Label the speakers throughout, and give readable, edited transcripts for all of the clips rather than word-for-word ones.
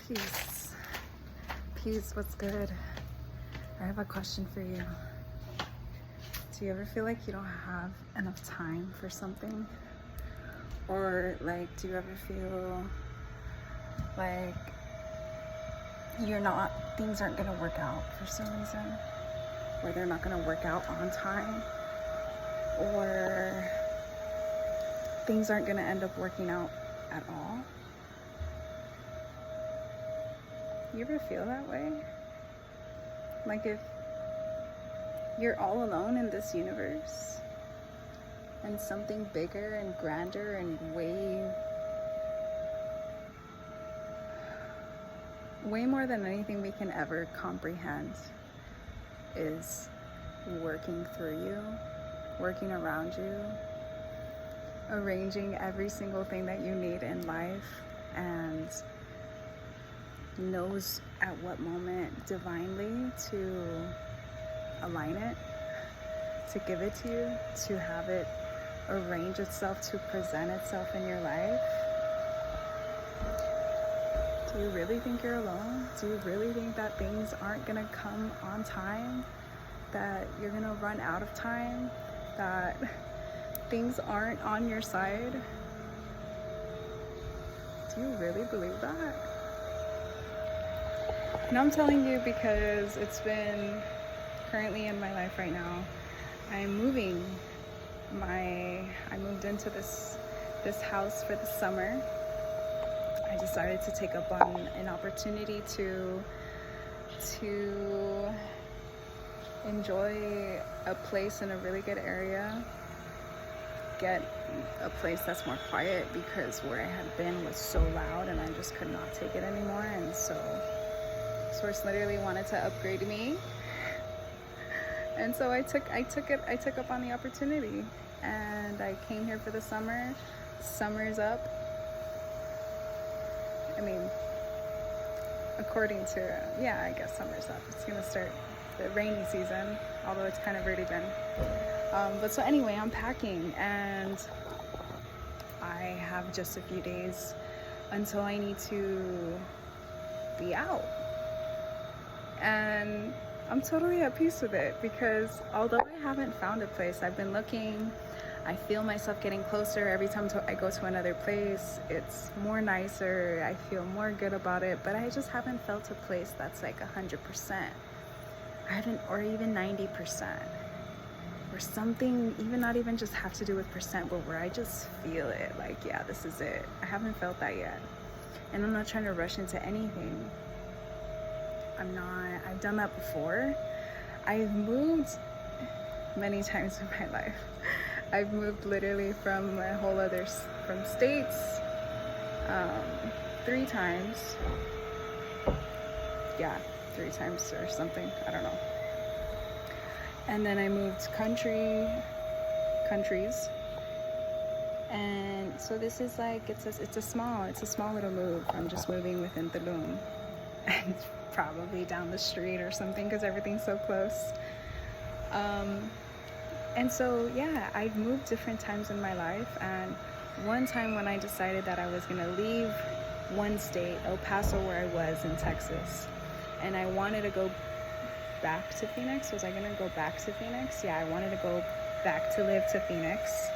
Speaker 1: Peace. Peace, what's good? I have a question for you. Do you ever feel like you don't have enough time for something? Or like, do you ever feel like things aren't gonna work out for some reason? Or they're not gonna work out on time? Or things aren't gonna end up working out at all? You ever feel that way? Like if you're all alone in this universe and something bigger and grander and way more than anything we can ever comprehend is working through you, working around you, arranging every single thing that you need in life, and knows at what moment divinely to align it, to give it to you, to have it arrange itself, to present itself in your life. Do you really think you're alone? Do you really think that things aren't gonna come on time? That you're gonna run out of time? That things aren't on your side? Do you really believe that? And I'm telling you because it's been currently in my life right now. I'm moving. I moved into this house for the summer. I decided to take up on an opportunity to enjoy a place in a really good area, get a place that's more quiet because where I had been was so loud and I just could not take it anymore. And so Source literally wanted to upgrade me, and so I took up on the opportunity, and I came here for the summer. Summer's up. I mean, according to, yeah, I guess summer's up. It's gonna start the rainy season, although it's kind of already been. But so anyway, I'm packing, and I have just a few days until I need to be out. And I'm totally at peace with it because although I haven't found a place, I've been looking. I feel myself getting closer every time I go to another place. It's more nicer. I feel more good about it, but I just haven't felt a place that's like 100%. I haven't, or even 90%, or something, even not even just have to do with percent, but where I just feel it. Like, yeah, this is it. I haven't felt that yet, and I'm not trying to rush into anything. I've done that before. I've moved many times in my life. I've moved literally from states 3 times. Yeah, 3 times or something, I don't know. And then I moved countries. And so this is like, it's a small little move. I'm just moving within Tulum. And probably down the street or something because everything's so close. And so yeah, I've moved different times in my life, and one time when I decided that I was gonna leave one state, El Paso, where I was in Texas, and I wanted to go back to Phoenix. Was I gonna go back to Phoenix? Yeah, I wanted to go back to live to Phoenix.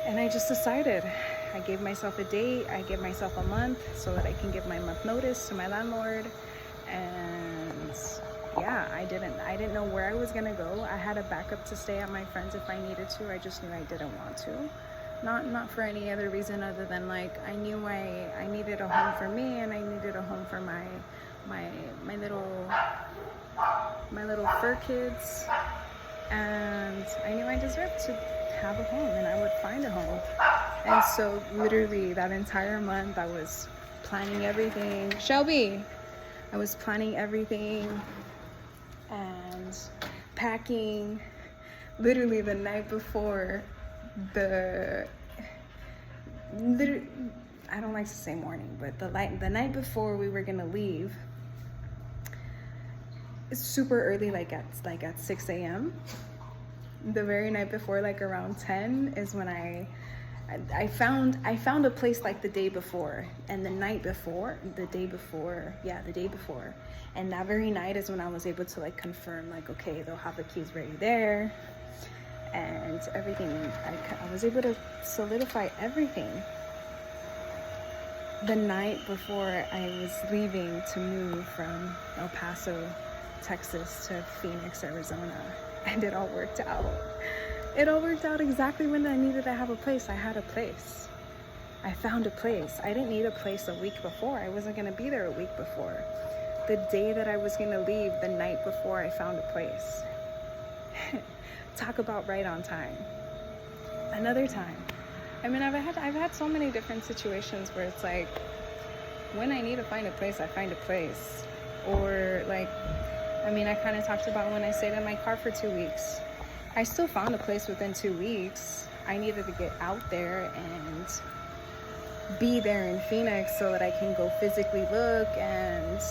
Speaker 1: And I just decided, I gave myself a date, I gave myself a month so that I can give my month notice to my landlord. And yeah, I didn't know where I was gonna go. I had a backup to stay at my friend's if I needed to. I just knew I didn't want to. Not for any other reason other than like I knew I needed a home for me, and I needed a home for my little fur kids, and I knew I deserved to have a home, and I would find a home. And so literally that entire month I was planning everything. Shelby, I was planning everything and packing literally the night before I don't like to say morning, but the night before we were gonna leave. It's super early, like at 6 a.m. The very night before, like around 10, is when I I found a place like the day before, and the day before, and that very night is when I was able to like confirm, like, okay, they'll have the keys ready there, and everything. I was able to solidify everything. The night before I was leaving to move from El Paso, Texas to Phoenix, Arizona, and it all worked out. It all worked out exactly when I needed to have a place. I had a place. I found a place. I didn't need a place a week before. I wasn't going to be there a week before. The day that I was going to leave, the night before, I found a place. Talk about right on time. Another time. I mean, I've had so many different situations where it's like, when I need to find a place, I find a place. Or like, I mean, I kind of talked about when I stayed in my car for 2 weeks. I still found a place within 2 weeks. I needed to get out there and be there in Phoenix so that I can go physically look and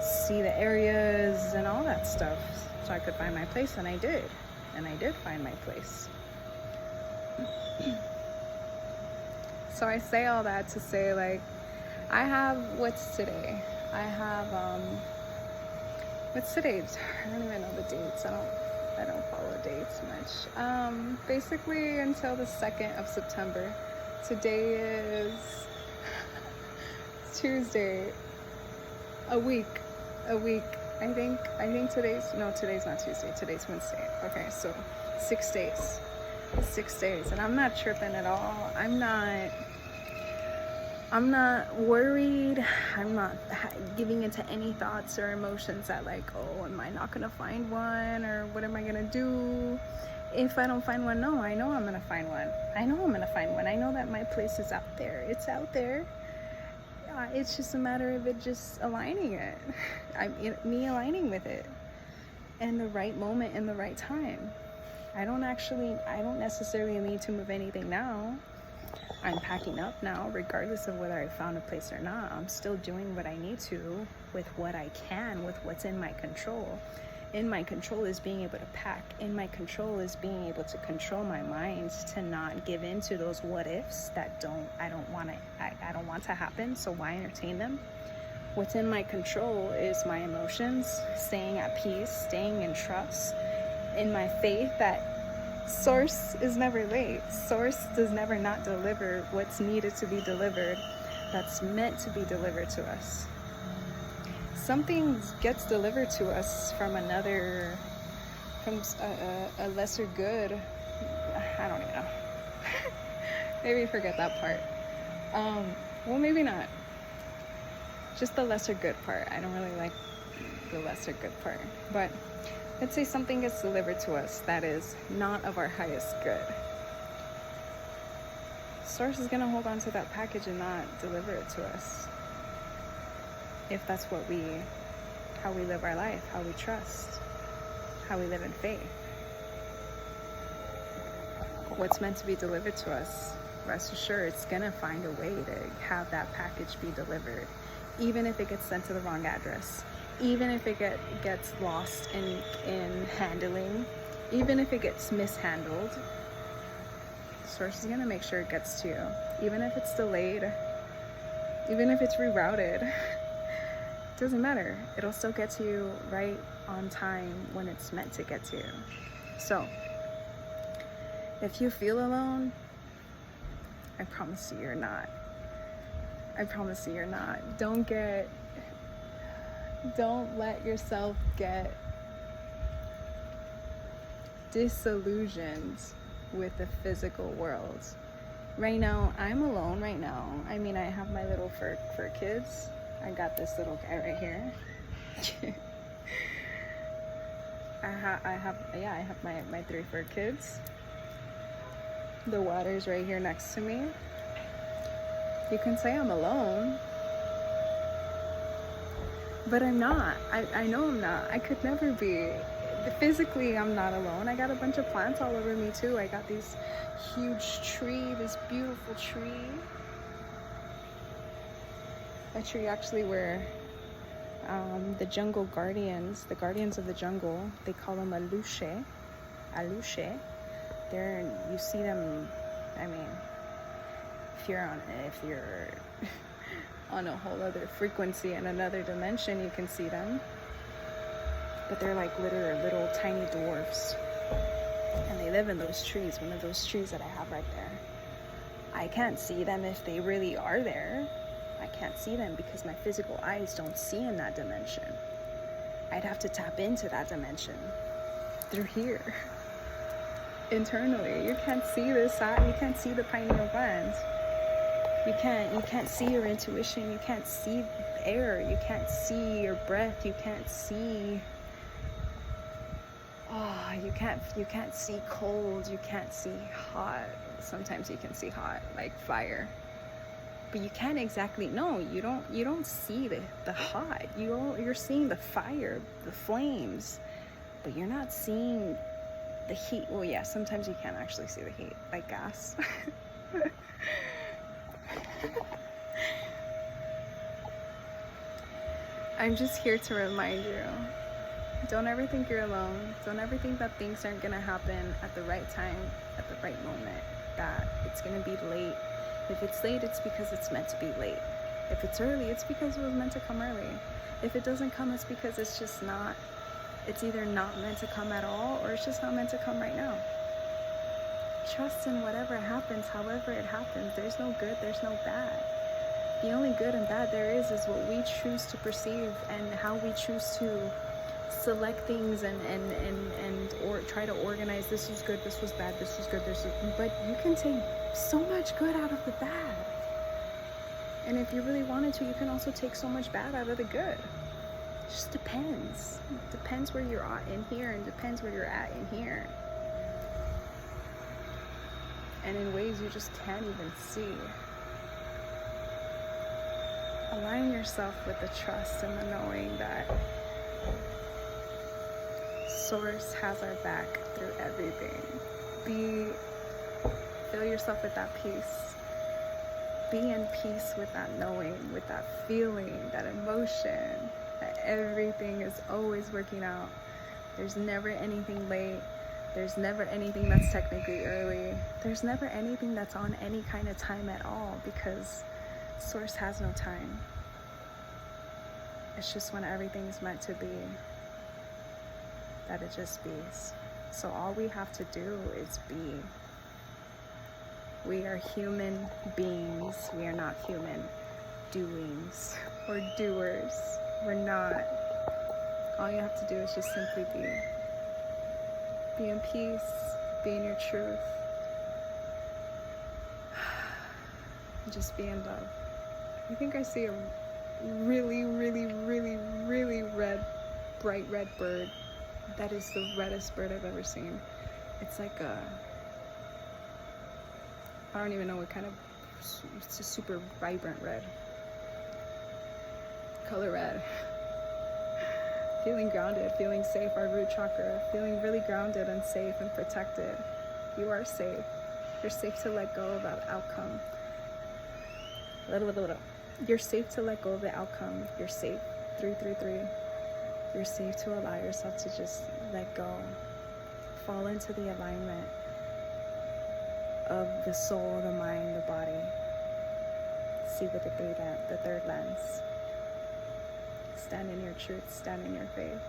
Speaker 1: see the areas and all that stuff, so I could find my place, and I did find my place. So I say all that to say, like, I have, what's today? I have what's today? I don't even know the dates. I don't follow dates much. Basically until the 2nd of September. Today is Tuesday. A week. I think today's not Tuesday. Today's Wednesday. Okay, so 6 days. 6 days, and I'm not tripping at all. I'm not worried. I'm not giving into any thoughts or emotions that like, oh, am I not gonna find one, or what am I gonna do if I don't find one? No, I know I'm gonna find one. I know that my place is out there. It's out there. It's just a matter of it just aligning it. Me aligning with it in the right moment, in the right time. I don't necessarily need to move anything now. I'm packing up now, regardless of whether I found a place or not. I'm still doing what I need to with what I can, with what's in my control. In my control is being able to pack. In my control is being able to control my mind to not give in to those what ifs that I don't want to happen, so why entertain them? What's in my control is my emotions, staying at peace, staying in trust, in my faith that Source is never late. Source does never not deliver what's needed to be delivered, that's meant to be delivered to us. Something gets delivered to us from a lesser good. I don't even know. Maybe forget that part. Well, maybe not. Just the lesser good part. I don't really like the lesser good part. But let's say something gets delivered to us that is not of our highest good. Source is going to hold on to that package and not deliver it to us. If that's how we live our life, how we trust, how we live in faith. What's meant to be delivered to us, rest assured, it's going to find a way to have that package be delivered, even if it gets sent to the wrong address. Even if it gets lost in handling, even if it gets mishandled, Source is going to make sure it gets to you. Even if it's delayed, even if it's rerouted, it doesn't matter. It'll still get to you right on time when it's meant to get to you. So, if you feel alone, I promise you you're not. I promise you you're not. Don't let yourself get disillusioned with the physical world. Right now, I'm alone right now. I mean, I have my little fur kids. I got this little guy right here. I have my 3 fur kids. The water's right here next to me. You can say I'm alone, but I'm not. I know I'm not. I could never be. Physically, I'm not alone. I got a bunch of plants all over me too. I got this huge tree, this beautiful tree. A tree actually where the jungle guardians, the guardians of the jungle, they call them alushe. You see them I mean, if you're on a whole other frequency in another dimension, you can see them. But they're like literally little tiny dwarfs. And they live in those trees, one of those trees that I have right there. I can't see them if they really are there. I can't see them because my physical eyes don't see in that dimension. I'd have to tap into that dimension through here. Internally, you can't see this side, you can't see the pineal gland. You can't see your intuition, you can't see air, you can't see your breath, you can't see you can't see cold, you can't see hot. Sometimes you can see hot, like fire. But you can't exactly, no, you don't see the hot. You're seeing the fire, the flames, but you're not seeing the heat. Well, yeah, sometimes you can't actually see the heat, like gas. I'm just here to remind you, don't ever think you're alone. Don't ever think that things aren't gonna happen at the right time, at the right moment, that it's gonna be late. If it's late, it's because it's meant to be late. If it's early, it's because it was meant to come early. If it doesn't come, it's because it's just not, it's either not meant to come at all, or it's just not meant to come right now. Trust in whatever happens, however it happens. There's no good, there's no bad. The only good and bad there is what we choose to perceive and how we choose to select things or try to organize. This was good, this was bad, this was good, this was, but you can take so much good out of the bad. And if you really wanted to, you can also take so much bad out of the good. It just depends. It depends where you're at in here, and depends where you're at in here. And in ways you just can't even see. Align yourself with the trust and the knowing that Source has our back through everything. Fill yourself with that peace. Be in peace with that knowing, with that feeling, that emotion, that everything is always working out. There's never anything late. There's never anything that's technically early. There's never anything that's on any kind of time at all, because Source has no time. It's just when everything's meant to be, that it just bees. So all we have to do is be. We are human beings. We are not human doings or doers. We're not. All you have to do is just simply be. Be in peace. Be in your truth. Just be in love. I think I see a really, really, really, really bright red bird. That is the reddest bird I've ever seen. It's like I don't even know what kind of, it's a super vibrant red. Color red. Feeling grounded, feeling safe, our root chakra. Feeling really grounded and safe and protected. You are safe. You're safe to let go of that outcome. You're safe to let go of the outcome. You're safe. 333. You're safe to allow yourself to just let go. Fall into the alignment of the soul, the mind, the body. See with the third lens. Stand in your truth, stand in your faith,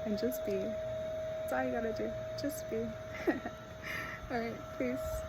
Speaker 1: and just be. That's all you gotta do. Just be. All right, peace.